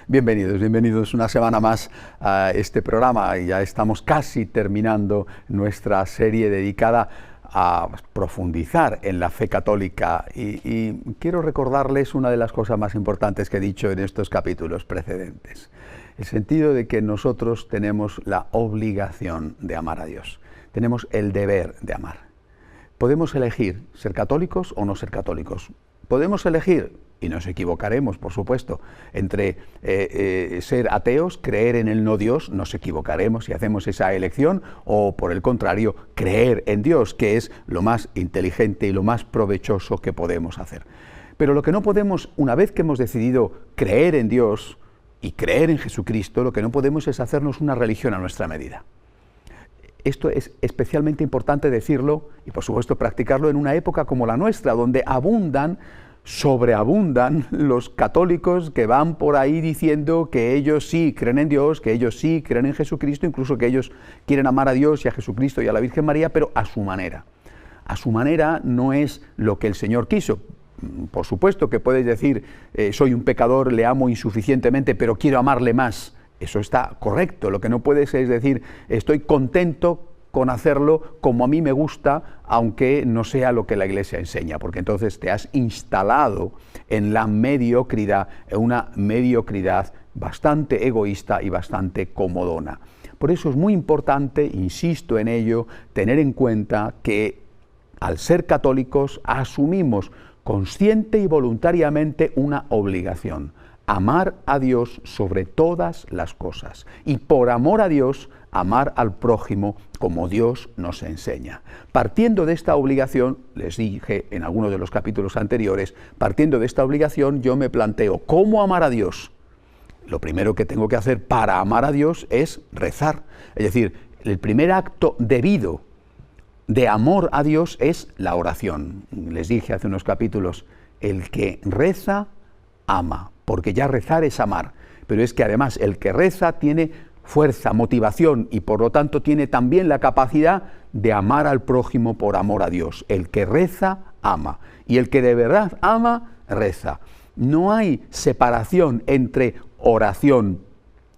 Bienvenidos una semana más a este programa. Ya estamos casi terminando nuestra serie dedicada a profundizar en la fe católica y quiero recordarles una de las cosas más importantes que he dicho en estos capítulos precedentes. El sentido de que nosotros tenemos la obligación de amar a Dios, tenemos el deber de amar. Podemos elegir ser católicos o no ser católicos. Podemos elegir, y nos equivocaremos, por supuesto, entre ser ateos, creer en el no Dios, nos equivocaremos si hacemos esa elección, o por el contrario, creer en Dios, que es lo más inteligente y lo más provechoso que podemos hacer. Pero lo que no podemos, una vez que hemos decidido creer en Dios y creer en Jesucristo, lo que no podemos es hacernos una religión a nuestra medida. Esto es especialmente importante decirlo y, por supuesto, practicarlo en una época como la nuestra, donde sobreabundan los católicos que van por ahí diciendo que ellos sí creen en Dios, que ellos sí creen en Jesucristo, incluso que ellos quieren amar a Dios y a Jesucristo y a la Virgen María, pero a su manera. A su manera no es lo que el Señor quiso. Por supuesto que puedes decir, soy un pecador, le amo insuficientemente, pero quiero amarle más. Eso está correcto. Lo que no puedes es decir, estoy contento con hacerlo como a mí me gusta, aunque no sea lo que la Iglesia enseña, porque entonces te has instalado en la mediocridad, en una mediocridad bastante egoísta y bastante comodona. Por eso es muy importante, insisto en ello, tener en cuenta que al ser católicos asumimos consciente y voluntariamente una obligación: amar a Dios sobre todas las cosas, y por amor a Dios, amar al prójimo como Dios nos enseña. Partiendo de esta obligación, les dije en algunos de los capítulos anteriores, partiendo de esta obligación yo me planteo ¿cómo amar a Dios? Lo primero que tengo que hacer para amar a Dios es rezar. Es decir, el primer acto debido de amor a Dios es la oración. Les dije hace unos capítulos, el que reza, ama, porque ya rezar es amar, pero es que además el que reza tiene fuerza, motivación y por lo tanto tiene también la capacidad de amar al prójimo por amor a Dios. El que reza, ama, y el que de verdad ama, reza. No hay separación entre oración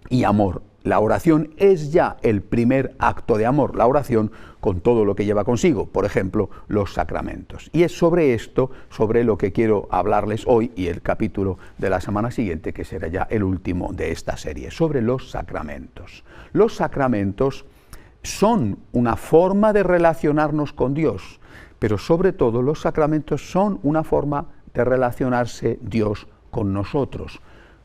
y amor. La oración es ya el primer acto de amor, la oración con todo lo que lleva consigo, por ejemplo, los sacramentos. Y es sobre esto, sobre lo que quiero hablarles hoy y el capítulo de la semana siguiente, que será ya el último de esta serie, sobre los sacramentos. Los sacramentos son una forma de relacionarnos con Dios, pero sobre todo los sacramentos son una forma de relacionarse Dios con nosotros.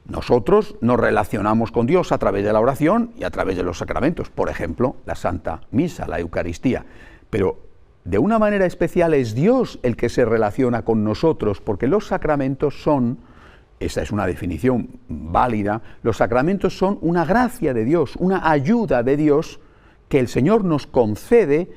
Nosotros nos relacionamos con Dios a través de la oración y a través de los sacramentos, por ejemplo, la Santa Misa, la Eucaristía, pero de una manera especial es Dios el que se relaciona con nosotros, porque los sacramentos son, esta es una definición válida, los sacramentos son una gracia de Dios, una ayuda de Dios que el Señor nos concede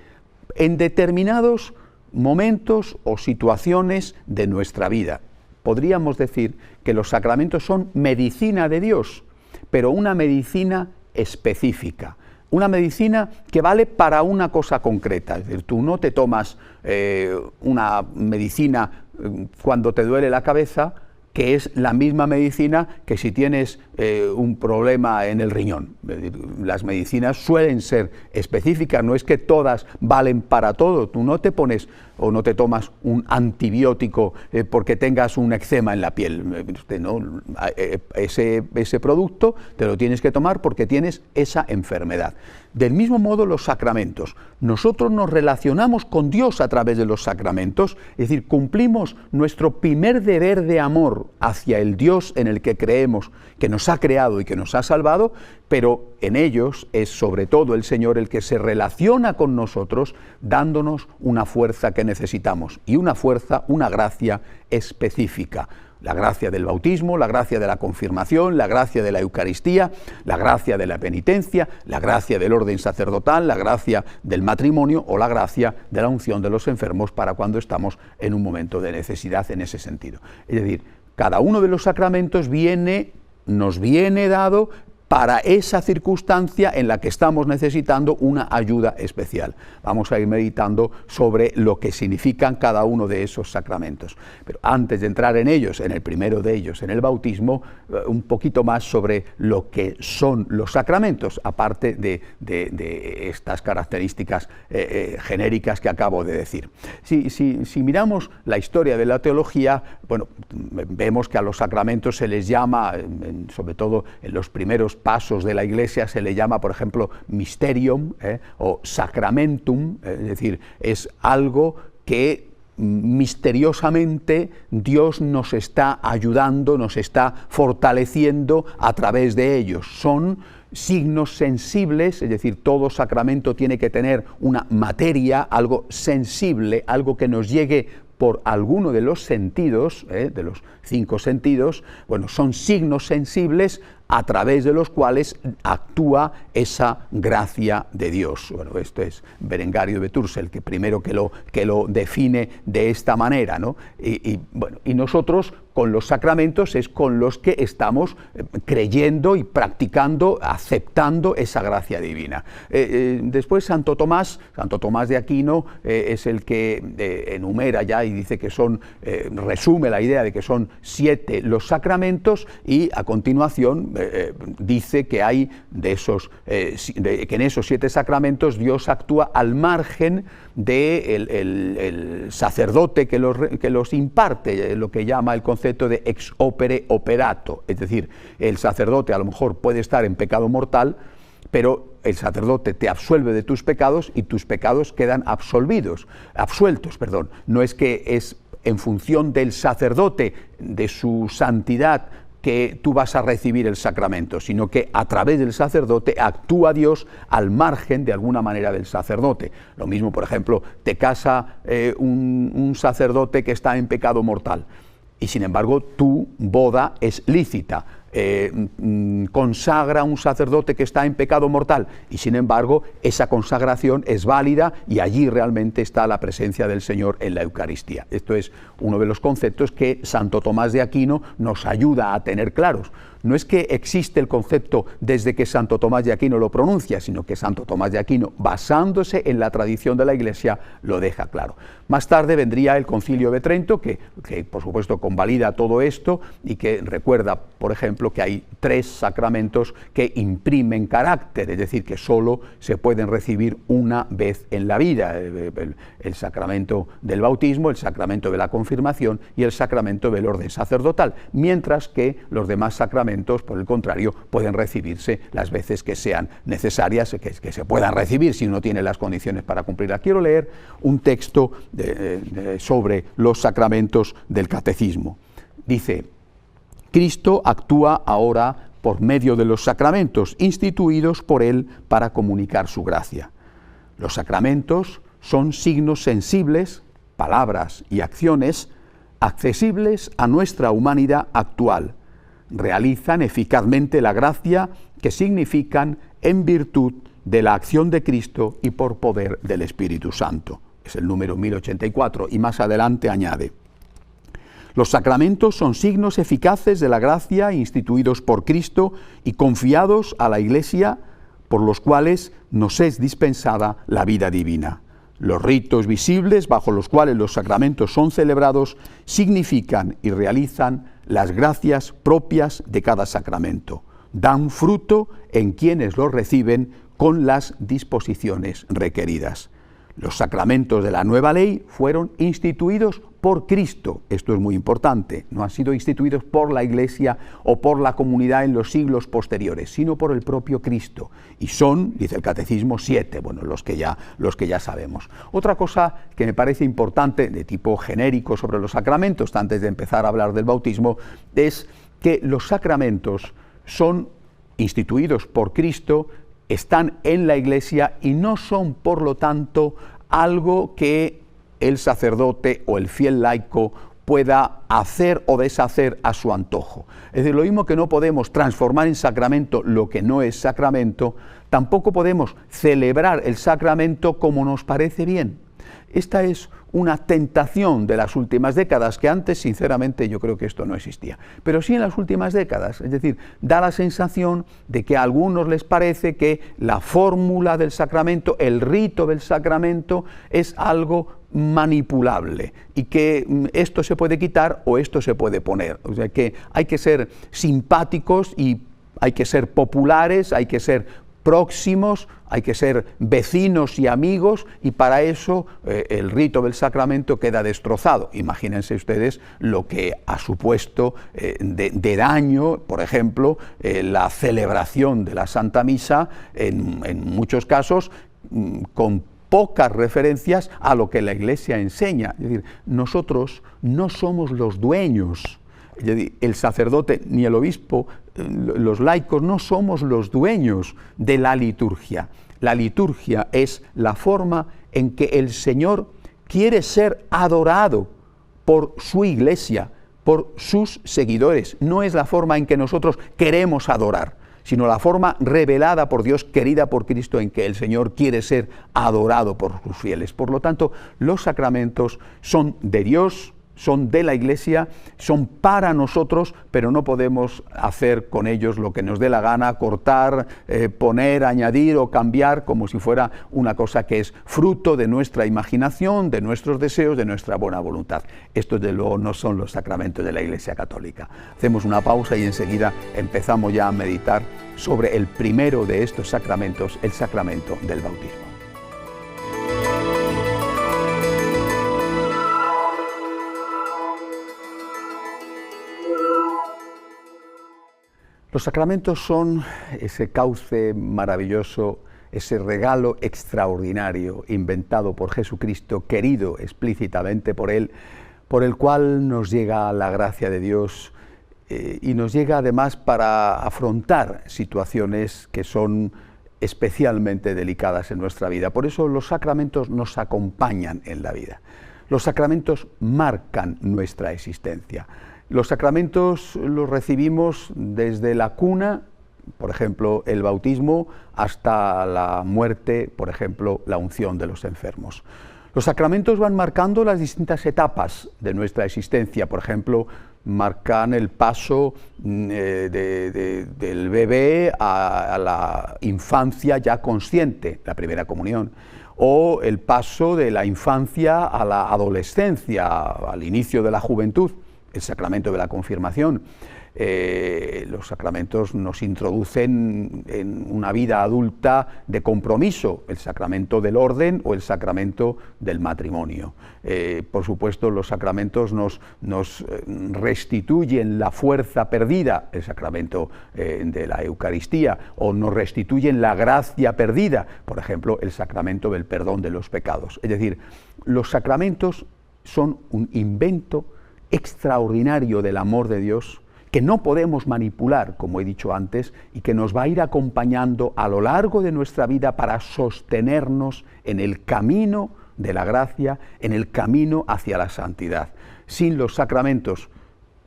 en determinados momentos o situaciones de nuestra vida. Podríamos decir que los sacramentos son medicina de Dios, pero una medicina específica, una medicina que vale para una cosa concreta. Es decir, tú no te tomas una medicina cuando te duele la cabeza, que es la misma medicina que si tienes un problema en el riñón. Las medicinas suelen ser específicas, no es que todas valen para todo. Tú no te pones o no te tomas un antibiótico porque tengas un eczema en la piel. No, ese producto te lo tienes que tomar porque tienes esa enfermedad. Del mismo modo, los sacramentos. Nosotros nos relacionamos con Dios a través de los sacramentos, es decir, cumplimos nuestro primer deber de amor hacia el Dios en el que creemos, que nos ha creado y que nos ha salvado, pero en ellos es sobre todo el Señor el que se relaciona con nosotros, dándonos una fuerza que necesitamos, y una fuerza, una gracia específica. La gracia del bautismo, la gracia de la confirmación, la gracia de la Eucaristía, la gracia de la penitencia, la gracia del orden sacerdotal, la gracia del matrimonio o la gracia de la unción de los enfermos para cuando estamos en un momento de necesidad en ese sentido. Es decir, cada uno de los sacramentos nos viene dado para esa circunstancia en la que estamos necesitando una ayuda especial. Vamos a ir meditando sobre lo que significan cada uno de esos sacramentos. Pero antes de entrar en ellos, en el primero de ellos, en el bautismo, un poquito más sobre lo que son los sacramentos, aparte de estas características genéricas que acabo de decir. Si miramos la historia de la teología, bueno, vemos que a los sacramentos se les llama, sobre todo en los primeros pasos de la Iglesia, se le llama, por ejemplo, mysterium o sacramentum, es decir, es algo que misteriosamente Dios nos está ayudando, nos está fortaleciendo a través de ellos. Son signos sensibles, es decir, todo sacramento tiene que tener una materia, algo sensible, algo que nos llegue por alguno de los sentidos, de los 5 sentidos, bueno, son signos sensibles a través de los cuales actúa esa gracia de Dios. Bueno, esto es Berengario de Tours, el que primero que lo define de esta manera, ¿no? Y nosotros con los sacramentos es con los que estamos creyendo y practicando, aceptando esa gracia divina. Después Santo Tomás de Aquino es el que enumera ya y dice que resume la idea de que son 7 los sacramentos, y a continuación dice que hay que en esos 7 sacramentos Dios actúa al margen del sacerdote que los imparte, lo que llama el concepto de ex opere operato, es decir, el sacerdote a lo mejor puede estar en pecado mortal, pero el sacerdote te absuelve de tus pecados y tus pecados quedan absueltos. No es que es en función del sacerdote, de su santidad, que tú vas a recibir el sacramento, sino que a través del sacerdote actúa Dios al margen de alguna manera del sacerdote. Lo mismo, por ejemplo, te casa un sacerdote que está en pecado mortal y sin embargo tu boda es lícita. Consagra a un sacerdote que está en pecado mortal y sin embargo esa consagración es válida y allí realmente está la presencia del Señor en la Eucaristía. Esto es uno de los conceptos que Santo Tomás de Aquino nos ayuda a tener claros. No es que existe el concepto desde que Santo Tomás de Aquino lo pronuncia, sino que Santo Tomás de Aquino, basándose en la tradición de la Iglesia, lo deja claro. Más tarde vendría el Concilio de Trento, que por supuesto convalida todo esto y que recuerda, por ejemplo, que hay 3 sacramentos que imprimen carácter, es decir, que solo se pueden recibir una vez en la vida: el sacramento del bautismo, el sacramento de la confirmación y el sacramento del orden sacerdotal, mientras que los demás sacramentos, por el contrario, pueden recibirse las veces que sean necesarias, que se puedan recibir si uno tiene las condiciones para cumplirla. Quiero leer un texto sobre los sacramentos del Catecismo. Dice: Cristo actúa ahora por medio de los sacramentos instituidos por Él para comunicar su gracia. Los sacramentos son signos sensibles, palabras y acciones accesibles a nuestra humanidad actual. Realizan eficazmente la gracia que significan en virtud de la acción de Cristo y por poder del Espíritu Santo. Es el número 1084 y más adelante añade: los sacramentos son signos eficaces de la gracia instituidos por Cristo y confiados a la Iglesia, por los cuales nos es dispensada la vida divina. Los ritos visibles bajo los cuales los sacramentos son celebrados significan y realizan las gracias propias de cada sacramento. Dan fruto en quienes los reciben con las disposiciones requeridas. Los sacramentos de la nueva ley fueron instituidos por Cristo. Esto es muy importante. No han sido instituidos por la Iglesia o por la comunidad en los siglos posteriores, sino por el propio Cristo. Y son, dice el Catecismo, 7, bueno, los que ya sabemos. Otra cosa que me parece importante, de tipo genérico sobre los sacramentos, antes de empezar a hablar del bautismo, es que los sacramentos son instituidos por Cristo, están en la Iglesia y no son, por lo tanto, algo que el sacerdote o el fiel laico pueda hacer o deshacer a su antojo. Es decir, lo mismo que no podemos transformar en sacramento lo que no es sacramento, tampoco podemos celebrar el sacramento como nos parece bien. Esta es una tentación de las últimas décadas, que antes, sinceramente, yo creo que esto no existía. Pero sí en las últimas décadas, es decir, da la sensación de que a algunos les parece que la fórmula del sacramento, el rito del sacramento, es algo manipulable y que esto se puede quitar o esto se puede poner. O sea que hay que ser simpáticos y hay que ser populares, hay que ser próximos, hay que ser vecinos y amigos, y para eso el rito del sacramento queda destrozado. Imagínense ustedes lo que ha supuesto de daño, por ejemplo, la celebración de la Santa Misa, en muchos casos, con pocas referencias a lo que la Iglesia enseña. Es decir, nosotros no somos los dueños, el sacerdote ni el obispo, los laicos no somos los dueños de la liturgia. La liturgia es la forma en que el Señor quiere ser adorado por su Iglesia, por sus seguidores. No es la forma en que nosotros queremos adorar, sino la forma revelada por Dios, querida por Cristo, en que el Señor quiere ser adorado por sus fieles. Por lo tanto, los sacramentos son de Dios, son de la Iglesia, son para nosotros, pero no podemos hacer con ellos lo que nos dé la gana, cortar, poner, añadir o cambiar, como si fuera una cosa que es fruto de nuestra imaginación, de nuestros deseos, de nuestra buena voluntad. Estos, de luego, no son los sacramentos de la Iglesia Católica. Hacemos una pausa y enseguida empezamos ya a meditar sobre el primero de estos sacramentos, el sacramento del bautismo. Los sacramentos son ese cauce maravilloso, ese regalo extraordinario inventado por Jesucristo, querido explícitamente por Él, por el cual nos llega la gracia de Dios y nos llega además para afrontar situaciones que son especialmente delicadas en nuestra vida. Por eso los sacramentos nos acompañan en la vida. Los sacramentos marcan nuestra existencia. Los sacramentos los recibimos desde la cuna, por ejemplo, el bautismo, hasta la muerte, por ejemplo, la unción de los enfermos. Los sacramentos van marcando las distintas etapas de nuestra existencia. Por ejemplo, marcan el paso del bebé a la infancia ya consciente, la primera comunión, o el paso de la infancia a la adolescencia, al inicio de la juventud, el sacramento de la confirmación. Los sacramentos nos introducen en una vida adulta de compromiso, el sacramento del orden o el sacramento del matrimonio. Por supuesto, los sacramentos nos restituyen la fuerza perdida, el sacramento de la Eucaristía, o nos restituyen la gracia perdida, por ejemplo, el sacramento del perdón de los pecados. Es decir, los sacramentos son un invento extraordinario del amor de Dios, que no podemos manipular, como he dicho antes, y que nos va a ir acompañando a lo largo de nuestra vida para sostenernos en el camino de la gracia, en el camino hacia la santidad. Sin los sacramentos,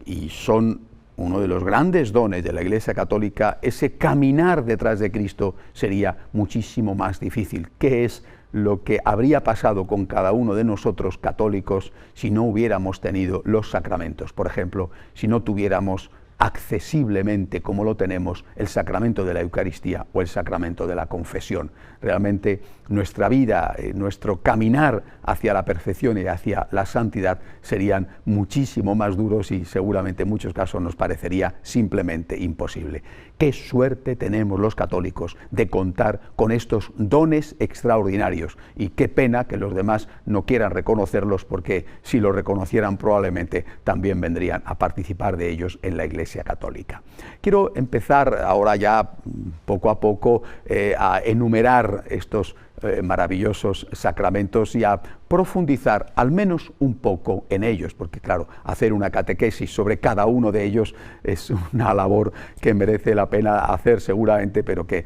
y son uno de los grandes dones de la Iglesia Católica, ese caminar detrás de Cristo sería muchísimo más difícil. ¿Qué es lo que habría pasado con cada uno de nosotros católicos si no hubiéramos tenido los sacramentos? Por ejemplo, si no tuviéramos accesiblemente, como lo tenemos, el sacramento de la Eucaristía o el sacramento de la confesión. Realmente nuestra vida, nuestro caminar hacia la perfección y hacia la santidad serían muchísimo más duros y seguramente en muchos casos nos parecería simplemente imposible. Qué suerte tenemos los católicos de contar con estos dones extraordinarios, y qué pena que los demás no quieran reconocerlos, porque si los reconocieran probablemente también vendrían a participar de ellos en la Iglesia Católica. Quiero empezar ahora ya poco a poco a enumerar estos maravillosos sacramentos y a profundizar al menos un poco en ellos, porque claro, hacer una catequesis sobre cada uno de ellos es una labor que merece la pena hacer seguramente, pero que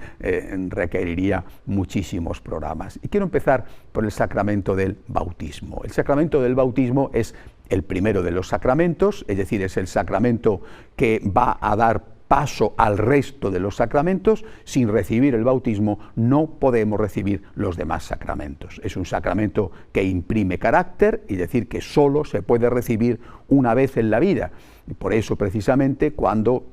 requeriría muchísimos programas. Y quiero empezar por el sacramento del bautismo. El sacramento del bautismo es el primero de los sacramentos, es decir, es el sacramento que va a dar paso al resto de los sacramentos, sin recibir el bautismo no podemos recibir los demás sacramentos. Es un sacramento que imprime carácter, y decir que solo se puede recibir una vez en la vida. Y por eso, precisamente, cuando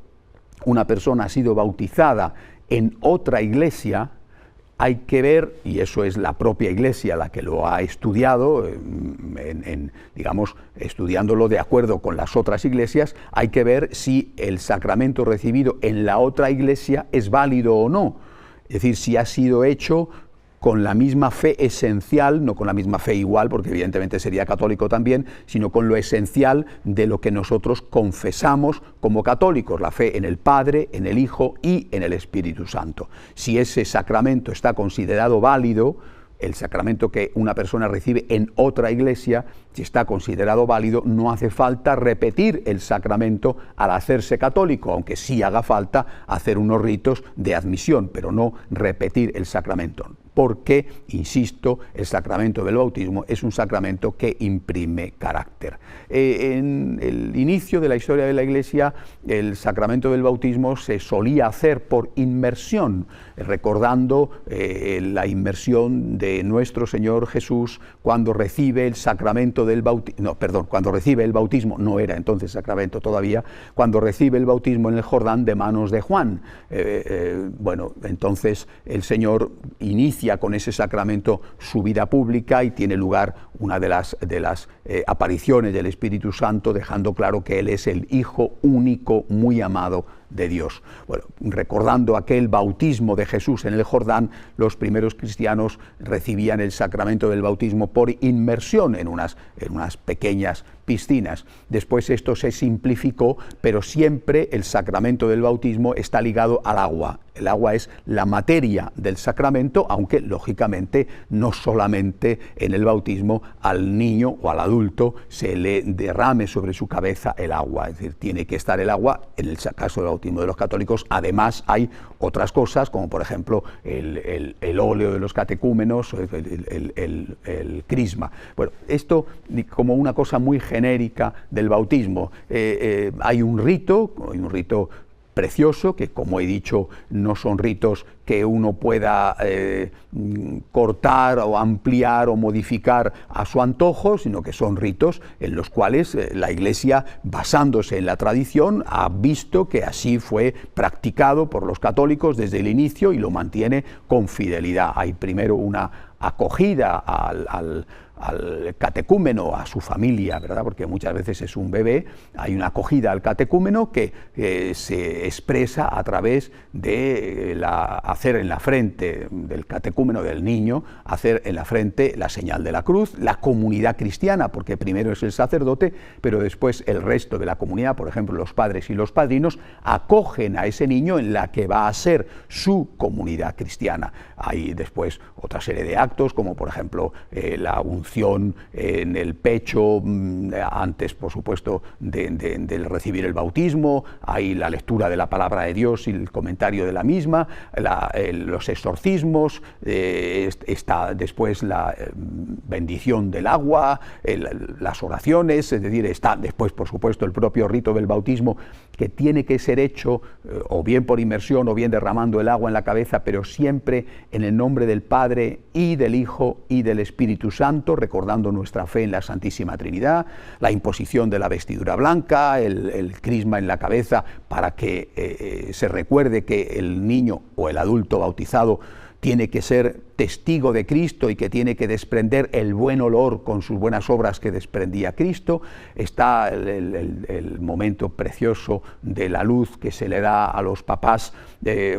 una persona ha sido bautizada en otra iglesia, hay que ver, y eso es la propia Iglesia la que lo ha estudiado, digamos, estudiándolo de acuerdo con las otras iglesias, hay que ver si el sacramento recibido en la otra iglesia es válido o no. Es decir, si ha sido hecho con la misma fe esencial, no con la misma fe igual, porque evidentemente sería católico también, sino con lo esencial de lo que nosotros confesamos como católicos, la fe en el Padre, en el Hijo y en el Espíritu Santo. Si ese sacramento está considerado válido, el sacramento que una persona recibe en otra iglesia, si está considerado válido, no hace falta repetir el sacramento al hacerse católico, aunque sí haga falta hacer unos ritos de admisión, pero no repetir el sacramento. Porque, insisto, el sacramento del bautismo es un sacramento que imprime carácter. En el inicio de la historia de la Iglesia, el sacramento del bautismo se solía hacer por inmersión, recordando la inmersión de nuestro Señor Jesús cuando recibe el sacramento del bautismo, cuando recibe el bautismo, no era entonces sacramento todavía, cuando recibe el bautismo en el Jordán de manos de Juan. Bueno, entonces el Señor inicia con ese sacramento su vida pública, y tiene lugar una de las apariciones del Espíritu Santo, dejando claro que Él es el Hijo único, muy amado de Dios. Bueno, recordando aquel bautismo de Jesús en el Jordán, los primeros cristianos recibían el sacramento del bautismo por inmersión en unas pequeñas piscinas. Después esto se simplificó, pero siempre el sacramento del bautismo está ligado al agua. El agua es la materia del sacramento, aunque lógicamente no solamente en el bautismo al niño o al adulto se le derrame sobre su cabeza el agua, es decir, tiene que estar el agua. En el caso del bautismo de los católicos, además hay otras cosas, como por ejemplo el óleo de los catecúmenos, el crisma. Bueno, esto como una cosa muy genérica del bautismo. Hay un rito precioso, que como he dicho no son ritos que uno pueda cortar o ampliar o modificar a su antojo, sino que son ritos en los cuales la Iglesia, basándose en la tradición, ha visto que así fue practicado por los católicos desde el inicio y lo mantiene con fidelidad. Hay primero una acogida al catecúmeno, a su familia, ¿verdad? Porque muchas veces es un bebé. Hay una acogida al catecúmeno que se expresa a través de hacer en la frente del catecúmeno, del niño, hacer en la frente la señal de la cruz, la comunidad cristiana, porque primero es el sacerdote, pero después el resto de la comunidad, por ejemplo los padres y los padrinos, acogen a ese niño en la que va a ser su comunidad cristiana. Hay después otra serie de actos, como por ejemplo la unción en el pecho, antes por supuesto de recibir el bautismo. Hay la lectura de la palabra de Dios y el comentario de la misma, los exorcismos, está después la bendición del agua, las oraciones, es decir, está después por supuesto el propio rito del bautismo, que tiene que ser hecho o bien por inmersión o bien derramando el agua en la cabeza, pero siempre en el nombre del Padre y del Hijo y del Espíritu Santo, recordando nuestra fe en la Santísima Trinidad, la imposición de la vestidura blanca, el crisma en la cabeza, para que se recuerde que el niño o el adulto bautizado tiene que ser testigo de Cristo y que tiene que desprender el buen olor con sus buenas obras que desprendía Cristo. Está el momento precioso de la luz que se le da a los papás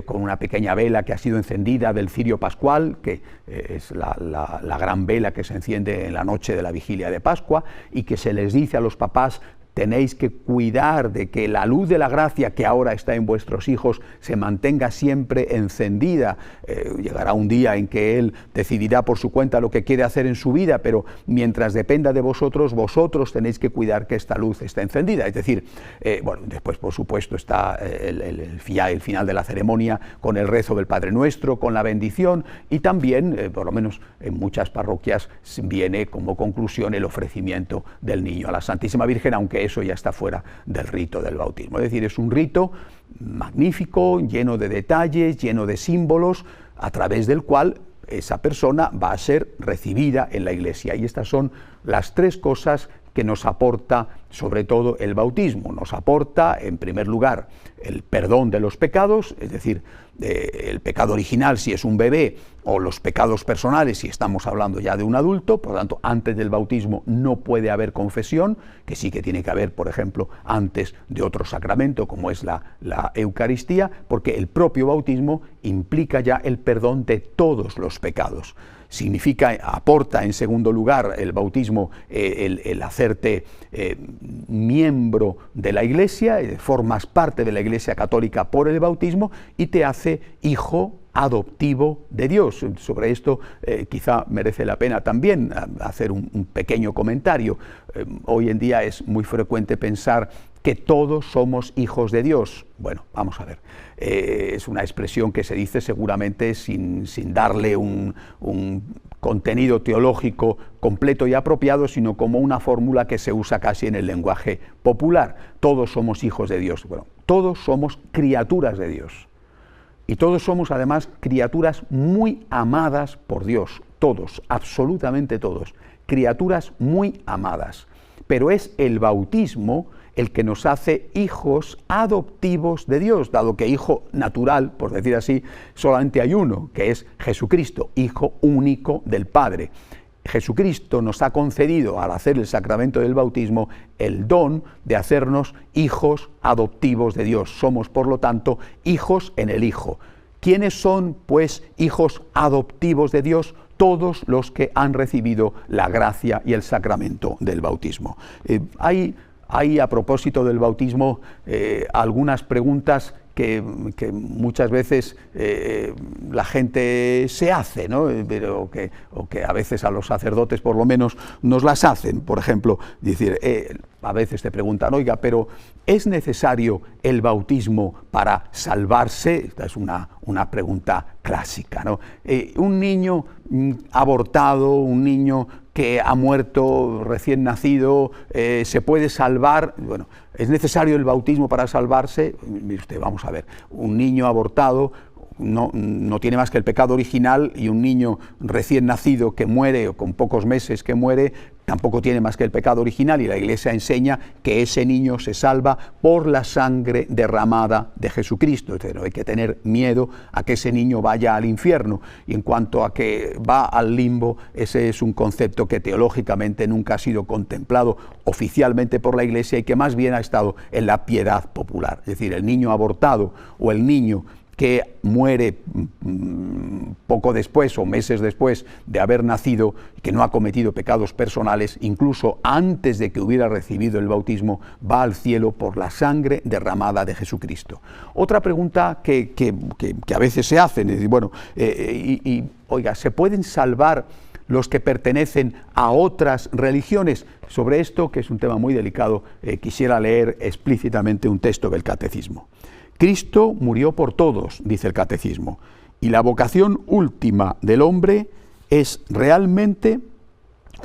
con una pequeña vela que ha sido encendida del cirio pascual, que es la gran vela que se enciende en la noche de la vigilia de Pascua, y que se les dice a los papás: tenéis que cuidar de que la luz de la gracia que ahora está en vuestros hijos se mantenga siempre encendida. Llegará un día en que Él decidirá por su cuenta lo que quiere hacer en su vida, pero mientras dependa de vosotros, vosotros tenéis que cuidar que esta luz esté encendida. Es decir, bueno, después por supuesto está el final de la ceremonia con el rezo del Padre Nuestro, con la bendición, y también, por lo menos en muchas parroquias, viene como conclusión el ofrecimiento del niño a la Santísima Virgen, aunque que eso ya está fuera del rito del bautismo. Es decir, es un rito magnífico, lleno de detalles, lleno de símbolos, a través del cual esa persona va a ser recibida en la Iglesia. Y estas son las tres cosas que nos aporta sobre todo el bautismo. Nos aporta, en primer lugar, el perdón de los pecados, es decir, el pecado original si es un bebé, o los pecados personales si estamos hablando ya de un adulto. Por lo tanto, antes del bautismo no puede haber confesión, que sí que tiene que haber, por ejemplo, antes de otro sacramento como es la Eucaristía, porque el propio bautismo implica ya el perdón de todos los pecados. Aporta en segundo lugar el bautismo el hacerte miembro de la Iglesia, formas parte de la Iglesia católica por el bautismo y te hace hijo adoptivo de Dios. Sobre esto quizá merece la pena también hacer un pequeño comentario. Hoy en día es muy frecuente pensar que todos somos hijos de Dios. Bueno, vamos a ver. Es una expresión que se dice seguramente sin darle un contenido teológico completo y apropiado, sino como una fórmula que se usa casi en el lenguaje popular. Todos somos hijos de Dios. Bueno, todos somos criaturas de Dios. Y todos somos además criaturas muy amadas por Dios. Todos, absolutamente todos. Criaturas muy amadas. Pero es el bautismo el que nos hace hijos adoptivos de Dios, dado que hijo natural, por decir así, solamente hay uno, que es Jesucristo, hijo único del Padre. Jesucristo nos ha concedido, al hacer el sacramento del bautismo, el don de hacernos hijos adoptivos de Dios. Somos, por lo tanto, hijos en el Hijo. ¿Quiénes son, pues, hijos adoptivos de Dios? Todos los que han recibido la gracia y el sacramento del bautismo. Hay a propósito del bautismo algunas preguntas que muchas veces la gente se hace, ¿no? Pero o que a veces a los sacerdotes por lo menos nos las hacen. Por ejemplo, decir, a veces te preguntan, oiga, pero ¿es necesario el bautismo para salvarse? Esta es una pregunta clásica, ¿no? Un niño abortado, un niño que ha muerto recién nacido, ¿se puede salvar? Bueno, ¿es necesario el bautismo para salvarse? Mire usted, vamos a ver, un niño abortado no tiene más que el pecado original, y un niño recién nacido que muere, o con pocos meses que muere, tampoco tiene más que el pecado original, y la Iglesia enseña que ese niño se salva por la sangre derramada de Jesucristo. Entonces no hay que tener miedo a que ese niño vaya al infierno. Y en cuanto a que va al limbo, ese es un concepto que teológicamente nunca ha sido contemplado oficialmente por la Iglesia, y que más bien ha estado en la piedad popular. Es decir, el niño abortado o el niño que muere poco después o meses después de haber nacido, que no ha cometido pecados personales, incluso antes de que hubiera recibido el bautismo, va al cielo por la sangre derramada de Jesucristo. Otra pregunta que a veces se hacen es, bueno, oiga, ¿se pueden salvar los que pertenecen a otras religiones? Sobre esto, que es un tema muy delicado, quisiera leer explícitamente un texto del Catecismo. Cristo murió por todos, dice el Catecismo, y la vocación última del hombre es realmente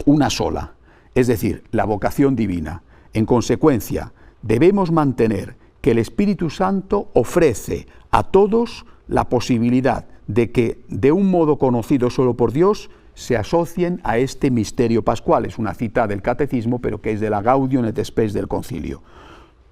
una sola, es decir, la vocación divina. En consecuencia, debemos mantener que el Espíritu Santo ofrece a todos la posibilidad de que, de un modo conocido solo por Dios, se asocien a este misterio pascual. Es una cita del Catecismo, pero que es de la Gaudium et Spes del Concilio.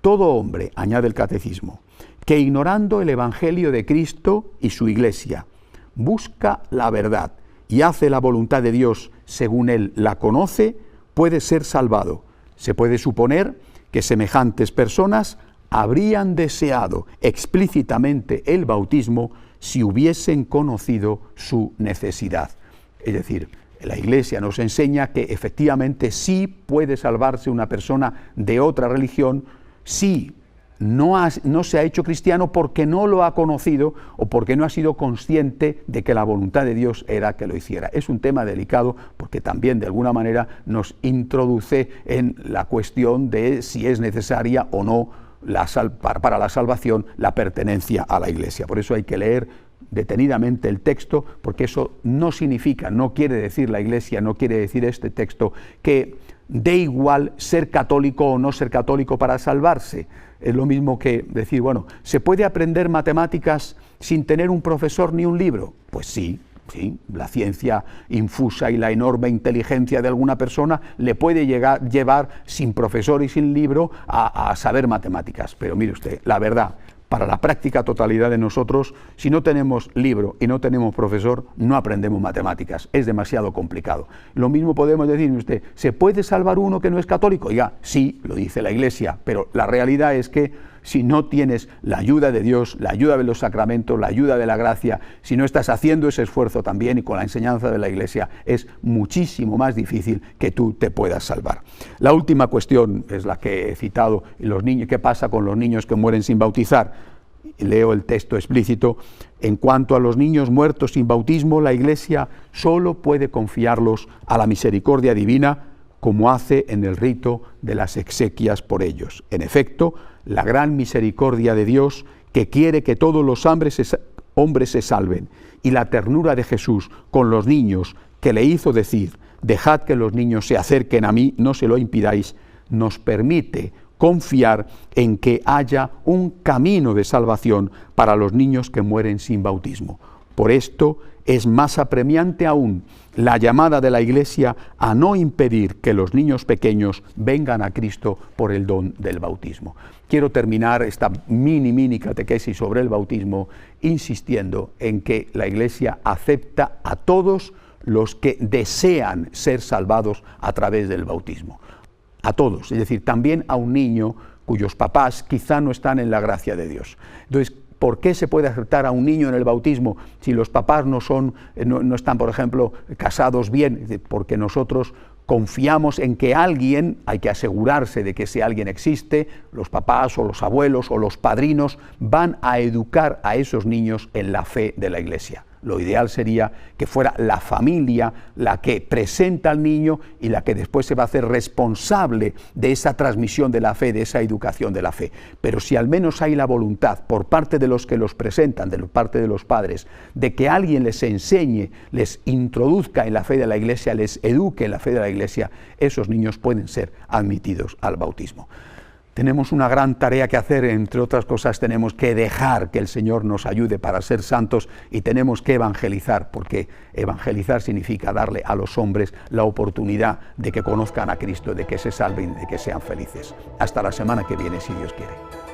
Todo hombre, añade el Catecismo, que ignorando el Evangelio de Cristo y su Iglesia, busca la verdad y hace la voluntad de Dios según él la conoce, puede ser salvado. Se puede suponer que semejantes personas habrían deseado explícitamente el bautismo si hubiesen conocido su necesidad. Es decir, la Iglesia nos enseña que efectivamente sí puede salvarse una persona de otra religión si no se ha hecho cristiano porque no lo ha conocido o porque no ha sido consciente de que la voluntad de Dios era que lo hiciera. Es un tema delicado porque también de alguna manera nos introduce en la cuestión de si es necesaria o no para la salvación la pertenencia a la Iglesia. Por eso hay que leer detenidamente el texto, porque eso no significa, no quiere decir la Iglesia, no quiere decir este texto que dé igual ser católico o no ser católico para salvarse. Es lo mismo que decir, bueno, ¿se puede aprender matemáticas sin tener un profesor ni un libro? Pues sí. Sí, la ciencia infusa y la enorme inteligencia de alguna persona le puede llevar sin profesor y sin libro a saber matemáticas. Pero mire usted, la verdad, para la práctica totalidad de nosotros, si no tenemos libro y no tenemos profesor, no aprendemos matemáticas. Es demasiado complicado. Lo mismo podemos decir usted, ¿se puede salvar uno que no es católico? Ya, sí, lo dice la Iglesia, pero la realidad es que si no tienes la ayuda de Dios, la ayuda de los sacramentos, la ayuda de la gracia, si no estás haciendo ese esfuerzo también y con la enseñanza de la Iglesia, es muchísimo más difícil que tú te puedas salvar. La última cuestión es la que he citado, los niños, ¿qué pasa con los niños que mueren sin bautizar? Leo el texto explícito. En cuanto a los niños muertos sin bautismo, la Iglesia solo puede confiarlos a la misericordia divina, como hace en el rito de las exequias por ellos. En efecto, la gran misericordia de Dios, que quiere que todos los hombres se salven, y la ternura de Jesús con los niños, que le hizo decir, dejad que los niños se acerquen a mí, no se lo impidáis, nos permite confiar en que haya un camino de salvación para los niños que mueren sin bautismo. Por esto es más apremiante aún la llamada de la Iglesia a no impedir que los niños pequeños vengan a Cristo por el don del bautismo. Quiero terminar esta mini catequesis sobre el bautismo insistiendo en que la Iglesia acepta a todos los que desean ser salvados a través del bautismo. A todos, es decir, también a un niño cuyos papás quizá no están en la gracia de Dios. Entonces, ¿por qué se puede aceptar a un niño en el bautismo si los papás no están, por ejemplo, casados bien? Porque nosotros confiamos en que alguien, hay que asegurarse de que ese alguien existe, los papás o los abuelos o los padrinos van a educar a esos niños en la fe de la Iglesia. Lo ideal sería que fuera la familia la que presenta al niño y la que después se va a hacer responsable de esa transmisión de la fe, de esa educación de la fe. Pero si al menos hay la voluntad por parte de los que los presentan, de parte de los padres, de que alguien les enseñe, les introduzca en la fe de la Iglesia, les eduque en la fe de la Iglesia, esos niños pueden ser admitidos al bautismo. Tenemos una gran tarea que hacer, entre otras cosas tenemos que dejar que el Señor nos ayude para ser santos y tenemos que evangelizar, porque evangelizar significa darle a los hombres la oportunidad de que conozcan a Cristo, de que se salven, de que sean felices. Hasta la semana que viene, si Dios quiere.